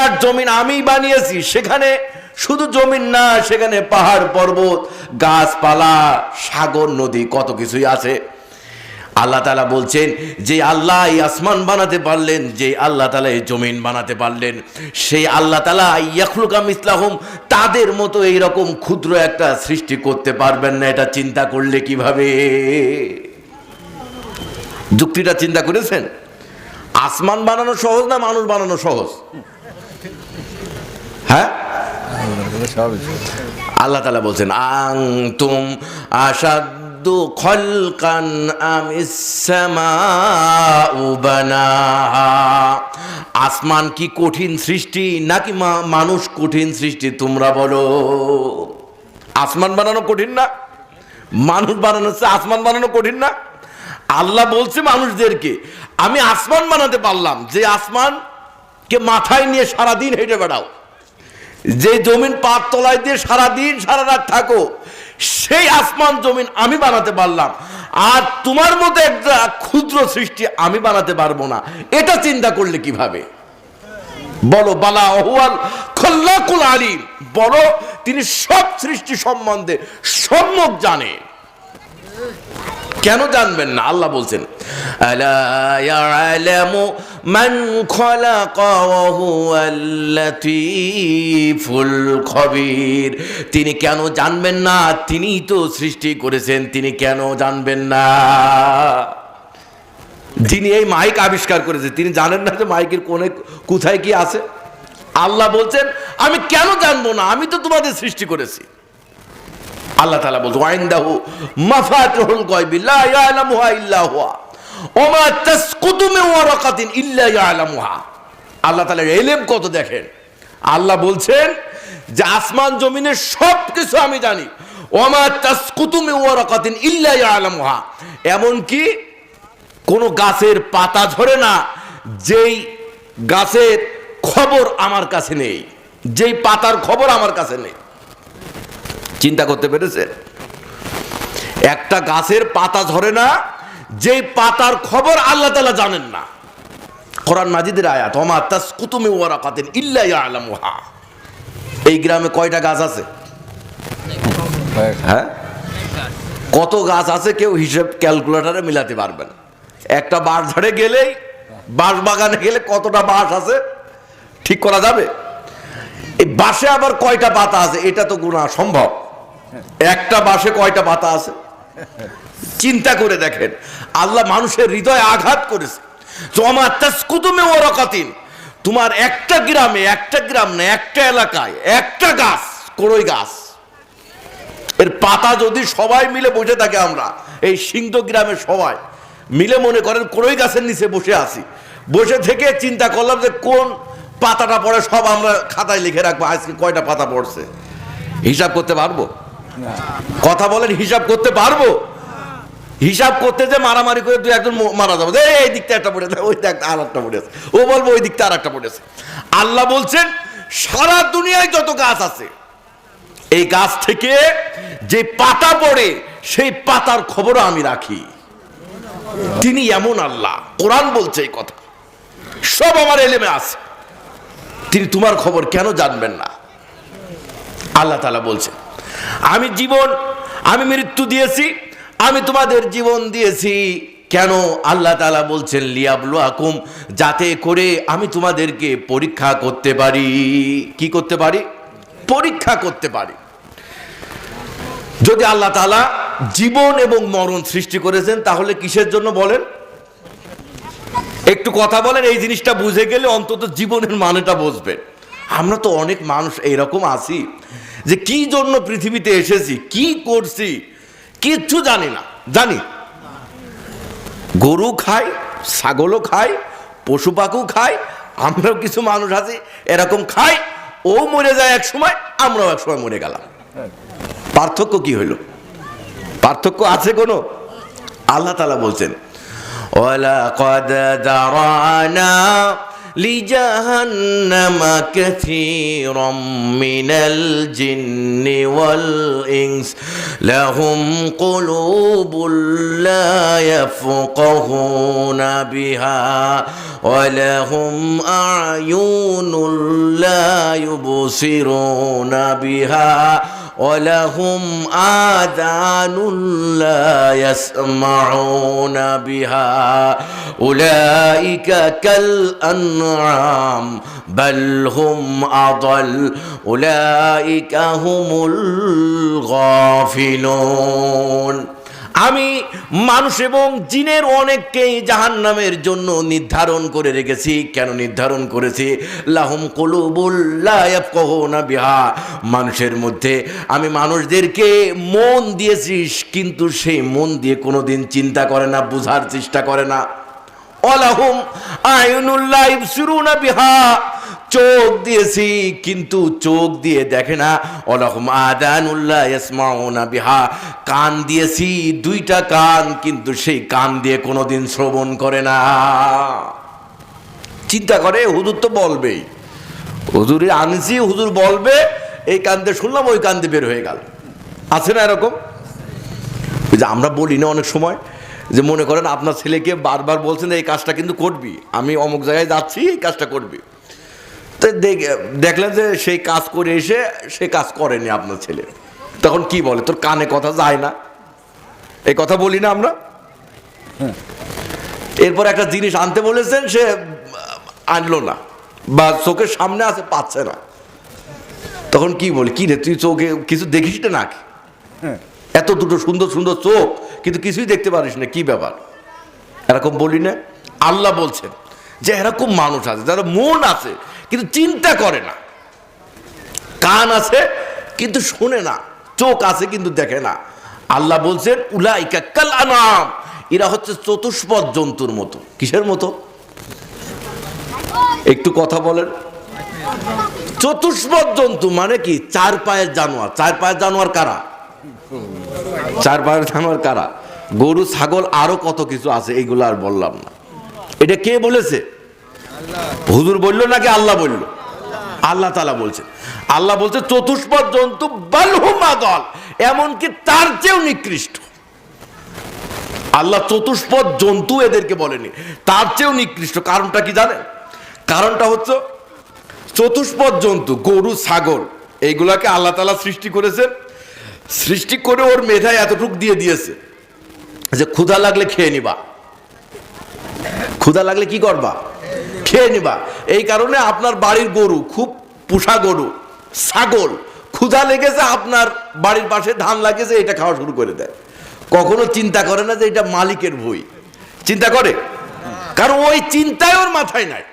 আর জমিন আমি বানিয়েছি, সেখানে শুধু জমিন না, সেখানে পাহাড় পর্বত, গাছপালা, সাগর, নদী, কত কিছুই আছে। আল্লাহ তাআলা বলছেন যে আল্লাহ এই আসমান বানাতে পারলেন, যে আল্লাহ তাআলা এই জমিন বানাতে পারলেন, সেই আল্লাহ তাআলা ইয়াখলুকা মিসলাহুম, তাদের মতো এইরকম ক্ষুদ্র একটা সৃষ্টি করতে পারবেন না? এটা চিন্তা করলে কিভাবে? যুক্তিটা চিন্তা করেছেন? আসমান বানানো সহজ না মানুষ বানানো সহজ? হ্যাঁ, আল্লাহ তাআলা বলছেন আনতুম আশাদ্দু খালকান আমিস সামাউ বানাহা। আসমান কি কঠিন সৃষ্টি নাকি মানুষ কঠিন সৃষ্টি? তোমরা বলো। আসমান বানানো কঠিন না? মানুষ বানানো হচ্ছে, আসমান বানানো কঠিন না? আল্লাহ বলছে মানুষদেরকে আমি আসমান বানাতে পারলাম, যে আসমানকে মাথায় নিয়ে সারাদিন হেঁটে বেড়াও, যে জমিন পাত তলায় দিয়ে সারাদিন সারা রাত থাকো, সেই আসমান জমিন আমি বানাতে পারলাম। আর তোমার মতো একটা ক্ষুদ্র সৃষ্টি আমি বানাতে পারবো না। এটা চিন্তা করলে কিভাবে? বলো বালা ওহুয়াল খাল্লাকুল আলিম, বলো তিনি সব সৃষ্টি সম্বন্ধে সম্যক জানেন। কেন জানবেন না? আল্লাহ বলছেন আলা ইয়ালামু মান খালাকা ওয়া হুয়াল লাতীফুল খবীর। তিনি কেন জানবেন না? তিনিই তো সৃষ্টি করেছেন, তিনি কেন জানবেন না? যিনি এই মাইক আবিষ্কার করেছে, তিনি জানেন না যে মাইকের কোণে কোথায় কি আছে? আল্লাহ বলছেন আমি কেন জানবো না? আমি তো তোমাদের সৃষ্টি করেছি। আল্লাহ তাআলা বলছেন ওয়াইনদাহু মাফাতিহুল গায়বি লা ইয়ালামুহা ইল্লা হুয়া ওয়া মা তাসকুতু মিন ওয়ারাকাতিন ইল্লা ইয়ালামুহা। আল্লাহ তাআলার ইলম কত দেখেন। আল্লাহ বলছেন যে আসমান জমিনের সব কিছু আমি জানি। ওয়া মা তাসকুতু মিন ওয়ারাকাতিন ইল্লা ইয়ালামুহা, এমন কি কোন গাছের পাতা ঝরে না যেই গাছের খবর আমার কাছে নেই, যেই পাতার খবর আমার কাছে নেই। চিন্তা করতে পেরেছেন? একটা গাছের পাতা ঝরে না যেই পাতার খবর আল্লাহ তাআলা জানেন না। কোরআন মাজিদের আয়াত ওমা তাসকুতু মিন ওয়ারাকাতিন ইল্লা ইয়ালামুহা। এই গ্রামে কয়টা গাছ আছে? হ্যাঁ, কত গাছ আছে কেউ হিসেব ক্যালকুলেটরে মিলাতে পারবেন। একটা বাঁশ ঝাড়ে গেলেই, বাঁশ বাগানে গেলে কতটা বাঁশ আছে ঠিক করা যাবে। এই বাঁশে আবার কয়টা পাতা আছে এটা তো গোনা সম্ভব। একটা বাঁশে কয়টা পাতা আছে চিন্তা করে দেখেন। আল্লাহ মানুষের হৃদয়ে আঘাত করেছে। তোমার একটা গ্রামে, একটা গ্রাম না, একটা এলাকায় একটা গাছ, কড়ই গাছ, এর পাতা যদি সবাই মিলে বসে থাকে, আমরা এই সিংহ গ্রামের সবাই মিলে মনে করেন কড়ই গাছের নিচে বসে আছি, বসে থেকে চিন্তা করলাম যে কোন পাতাটা পড়ে সব আমরা খাতায় লিখে রাখবো, আজকে কয়টা পাতা পড়ছে। হিসাব করতে পারবো? কথা বলেন, হিসাব করতে পারবো? হিসাব করতে যে মারামারি করে দুই একজন মারা যাবে, এই দিকটা একটা পড়েছে, ওই দিকটা আর একটা পড়েছে, ও বলবো ওই দিকটা আর একটা পড়েছে। আল্লাহ বলছেন সারা দুনিয়ায় যত গাছ আছে, এই গাছ থেকে যে পাতা পড়ে সেই পাতার খবরও আমি রাখি। তিনি এমন আল্লাহ। কোরআন বলছে এই কথা, সব আমার এলেমে আছে। তিনি তোমার খবর কেন জানবেন না? আল্লাহ তাআলা বলছে আমি জীবন, আমি মৃত্যু দিয়েছি, আমি তোমাদের জীবন দিয়েছি। কেন? আল্লাহ তাআলা বলছেন লিয়াবলুয়াকুম, যাতে করে আমি তোমাদেরকে পরীক্ষা করতে পারি। কি করতে পারি? পরীক্ষা করতে পারি। যদি আল্লাহ তাআলা জীবন এবং মরণ সৃষ্টি করেছেন তাহলে কিসের জন্য বলেন? একটু কথা বলেন, এই জিনিসটা বুঝে গেলে অন্তত জীবনের মানেটা বুঝবেন। আমরা তো অনেক মানুষ এইরকম আছি যে কি জন্য পৃথিবীতে এসেছি, কি করছি কিচ্ছু জানি না। জানি গরু খায়, ছাগলও খায়, পশু পাখিও খায়, আমরাও কিছু মানুষ আছি এরকম খাই। ও মরে যায় এক সময়, আমরাও এক সময় মরে গেলাম। পার্থক্য কি হইল? পার্থক্য আছে কোনো? আল্লাহ তাআলা বলছেন ওয়ালাকাদ দারানা লিজাহান্নামা কাসীরাম মিনাল জিন্নি ওয়াল ইনস লাহুম কুলুবুল লা ইয়াফকাহুনা বিহা ওয়া লাহুম আ'য়ুনুল লা ইউবসিরুনা বিহা ওয়ালাহুম আযানুন লা ইয়াসমাউনা বিহা উলাইকা কাল আনআম বাল হুম আদাল উলাইকা হুমুল গাফিলুন। আমি মানুষ এবং জিনের অনেককেই জাহান্নামের জন্য নির্ধারণ করে রেখেছি। কেন নির্ধারণ করেছি? লাহুম কুলুবুল লা ইয়াফকাহুনা বিহা, মানুষের মধ্যে আমি মানুষদেরকে মন দিয়েছি, কিন্তু সেই মন দিয়ে কোনোদিন চিন্তা করে না, বুঝার চেষ্টা করে না। ওয়ালাহুম আ'য়ুনুল লা ইউবসিরুনা বিহা, চোখ দিয়েছি কিন্তু চোখ দিয়ে দেখে না। ওয়ালাহুম আযানুল লা ইয়াসমাউনা বিহা, কান দিয়েছি দুইটা কান, কিন্তু সেই কান দিয়ে কোনোদিন শ্রবণ করে না। চিন্তা করে হুজুর তো বলবেই, হুজুরে আনছি, হুজুর বলবে, এই কান দিয়ে শুনলাম, ওই কান দিয়ে বের হয়ে গেল। আছে না এরকম? যে আমরা বলি না অনেক সময়, যে মনে করেন আপনার ছেলেকে বারবার বলছেন এই কাজটা কিন্তু করবি, আমি অমুক জায়গায় যাচ্ছি, এই কাজটা করবি, তো দেখলেন যে সেই কাজ করে এসে সে কাজ করেনি আপনার ছেলে, তখন কি বলে? তোর কানে কথা যায় না, এই কথা বলি না আমরা? এরপর একটা জিনিস আনতে বলেছেন, সে আনলো না, বা চোখের সামনে আছে, পাচ্ছে না, তখন কি বলি? কি রে, তুই চোখে কিছু দেখিস না নাকি? এত দুটো সুন্দর সুন্দর চোখ, কিন্তু কিছুই দেখতে পারিস না, কি ব্যাপার? এরকম বলি না? আল্লাহ বলছেন যে এরকম মানুষ আছে যারা মন আছে কিন্তু চিন্তা করে না, কান আছে কিন্তু শোনে না, চোখ আছে কিন্তু দেখে না। আল্লাহ বলছেন উলাইকা কাল আনাম, এরা হচ্ছে চতুষ্পদ জন্তুর মতো। কিসের মতো? একটু কথা বলেন। চতুষ্পদ জন্তু মানে কি? চার পায়ের জানোয়ার। চার পায়ের জানোয়ার কারা? চার পায়ের জানোয়ার কারা? গরু, ছাগল, আরো কত কিছু আছে, এইগুলো আর বললাম না। এটা কে বলেছে? হুজুর বললো নাকি আল্লাহ বলল? আল্লাহ তাআলা বলছে। আল্লাহ বলছে চতুষ্পদ জন্তু বাল হুম আদাল, এমনকি তার চেয়েও নিকৃষ্ট। আল্লাহ চতুষ্পদ জন্তু এদেরকে বলেনি, তার চেয়েও নিকৃষ্ট। কারণটা কি জানেন? কারণটা হচ্ছে চতুষ্পদ জন্তু, গরু, ছাগল, এইগুলাকে আল্লাহ তাআলা সৃষ্টি করেছেন। সৃষ্টি করে ওর মেধায় এতটুক দিয়ে দিয়েছে যে ক্ষুধা লাগলে খেয়ে নিবা। ক্ষুধা লাগলে কি করবা? খেয়ে নিবা। এই কারণে আপনার বাড়ির গরু, খুব পোষা গরু, ছাগল, ক্ষুধা লেগেছে, আপনার বাড়ির পাশে ধান লাগেছে, এটা খাওয়া শুরু করে দেয়। কখনো চিন্তা করে না যে এটা মালিকের ভুঁই। চিন্তা করে? কারণ ওই চিন্তায় ওর মাথায় নাই।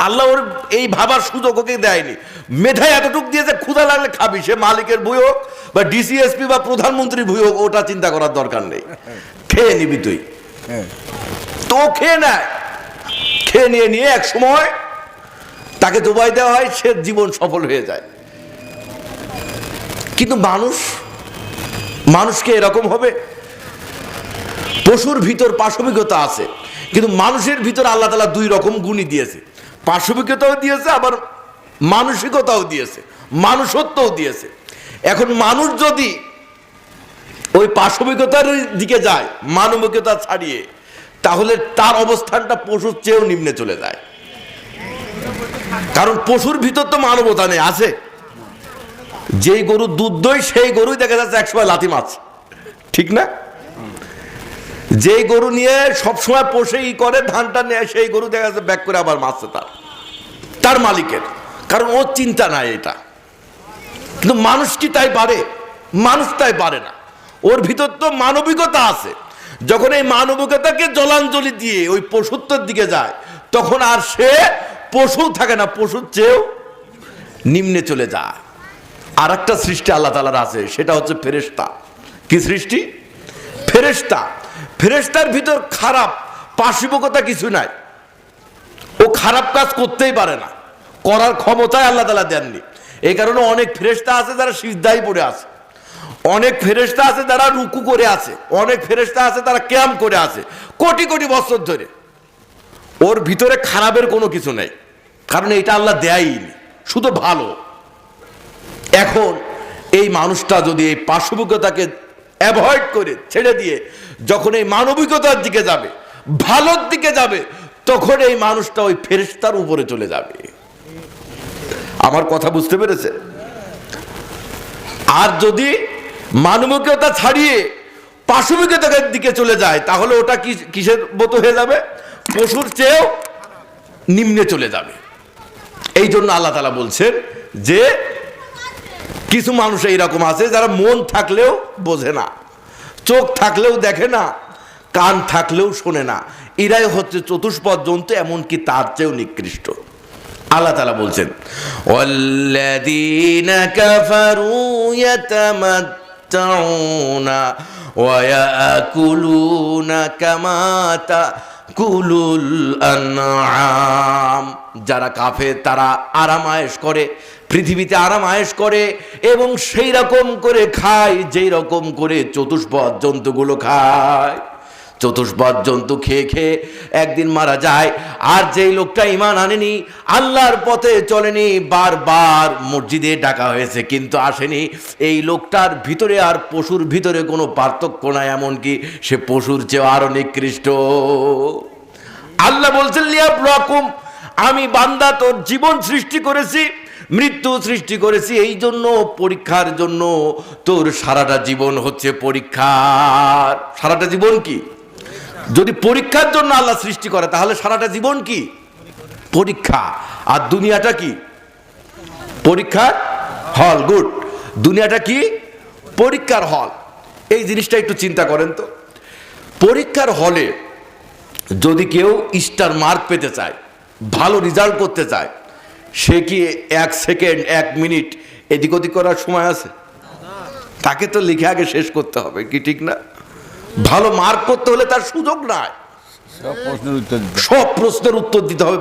আল্লাহ ওর এই ভাবার সুযোগ ওকে দেয়নি। মেধায় এতটুক দিয়েছে, ক্ষুধা লাগলে খাবি, সে মালিকের ভুঁই হোক বা ডিসিএসপি বা প্রধানমন্ত্রী ভুঁই হোক, ওটা চিন্তা করার দরকার নেই, খেয়ে নিবি তুই। তো খেয়ে নেয়, খেয়ে নিয়ে নিয়ে এক সময় তাকে দুবাই দেওয়া হয়, সে জীবন সফল হয়ে যায়। কিন্তু মানুষকে এরকম হবে? পশুর ভিতর পাশবিকতা আছে, কিন্তু মানুষের ভিতর আল্লাহ তাআলা দুই রকম গুণই দিয়েছে। পাশবিকতাও দিয়েছে, আবার মানসিকতাও দিয়েছে, মানুষত্বও দিয়েছে। এখন মানুষ যদি ওই পাশবিকতার দিকে যায়, মানবিকতা ছাড়িয়ে, তাহলে তার অবস্থানটা পশুর চেয়েও নিম্নে চলে যায়। কারণ পশুর ভিতর তো মানবতা নেই, আছে? যেই গরু দুধ দই, সেই গরুই দেখা যাচ্ছে একসময় লাথি মারছে, ঠিক না? যেই গরু নিয়ে সবসময় পোষে করে ধানটা নেয়, সেই গরু দেখা যাচ্ছে ব্যাক করে আবার মারছে তার মালিকের, কারণ ওর চিন্তা নাই এটা। কিন্তু মানুষ কি তাই পারে? মানুষ তাই পারে না। ওর ভিতর তো মানবিকতা আছে। যখন এই মানবিকতাকে জলাঞ্জলি দিয়ে ওই পশুত্বের দিকে যায়, তখন আর সে পশু থাকে না, পশুর চেয়েও নিম্নে চলে যায়। আর একটা সৃষ্টি আল্লাহ তাআলার আছে, সেটা হচ্ছে ফেরেশতা। কি সৃষ্টি? ফেরেশতা। ফেরেশতার ভিতর খারাপ পাশবিকতা কিছু নাই, ও খারাপ কাজ করতেই পারে না, করার ক্ষমতায় আল্লাহ তাআলা দেননি। এই কারণে অনেক ফেরেশতা আছে যারা সিজদায় পড়ে আছে, অনেক ফেরেশতা আছে যারা রুকু করে আছে, অনেক ফেরেশতা আছে তারা কিয়াম করে আছে কোটি কোটি বছর ধরে। ওর ভিতরে খারাপের কোনো কিছু নেই, কারণ এটা আল্লাহ দেয়নি, শুধু ভালো। এখন এই মানুষটা যদি এই পাশবিকতাকে অ্যাভয়েড করে ছেড়ে দিয়ে যখন এই মানবিকতার দিকে যাবে, ভালোর দিকে যাবে, তখন এই মানুষটা ওই ফেরেশতার উপরে চলে যাবে। আমার কথা বুঝতে পেরেছে? আর যদি মানবিকতা ছাড়িয়ে পাশবিকতার দিকে চলে যায়, তাহলে ওটা কিসের মতো হয়ে যাবে? পশুর চেয়েও নিম্নে চলে যাবে। এই জন্য আল্লাহ তাআলা বলছেন যে কিছু মানুষ এইরকম আছে যারা মন থাকলেও বোঝে না, চোখ থাকলেও দেখে না, কান থাকলেও শোনে না, এরাই হচ্ছে চতুষ্পদ জন্তু, এমনকি তার চেয়েও নিকৃষ্ট। আল্লাহ তাআলা বলছেন ওয়াল্লাযীনা কাফারু ইয়াতামাত্তাউনা ওয়া ইয়াকুলুনা কামা তাকুলুল আনআম। যারা কাফের তারা আরাম আয়েশ করে, পৃথিবীতে আরাম আয়েশ করে এবং সেই রকম করে খায় যেই রকম করে চতুষ্পদ জন্তুগুলো খায়। চতুষ্পদ জন্তু খেয়ে খেয়ে একদিন মারা যায়। আর যেই লোকটা ঈমান আনেনি, আল্লাহর পথে চলেনি, বারবার মসজিদে ডাকা হয়েছে কিন্তু আসেনি, এই লোকটার ভিতরে আর পশুর ভিতরে কোনো পার্থক্য নাই, এমনকি সে পশুর চেয়ে আরো নিকৃষ্ট। আল্লাহ বলছেন লিয়াবলুয়াকুম, আমি বান্দা তোর জীবন সৃষ্টি করেছি, মৃত্যু সৃষ্টি করেছি, এই জন্য পরীক্ষার জন্য। তোর সারাটা জীবন হচ্ছে পরীক্ষার। সারাটা জীবন কি? যদি পরীক্ষার জন্য আল্লাহ সৃষ্টি করে তাহলে সারাটা জীবন কি? পরীক্ষা। আর দুনিয়াটা কি? পরীক্ষার হল। গুড। দুনিয়াটা কি? পরীক্ষার হল। এই জিনিসটা একটু চিন্তা করেন তো। পরীক্ষার হলে যদি কেউ স্টার মার্ক পেতে চায়, ভালো রেজাল্ট করতে চায়, সে কি 1 সেকেন্ড 1 মিনিট এদিক ওদিক করার সময় আছে? তাকে তো লিখে আগে শেষ করতে হবে, কি ঠিক না? ভালো মার্ক করতে হলে তার সুযোগ নাই, সব প্রশ্নের উত্তর দিতে হবে।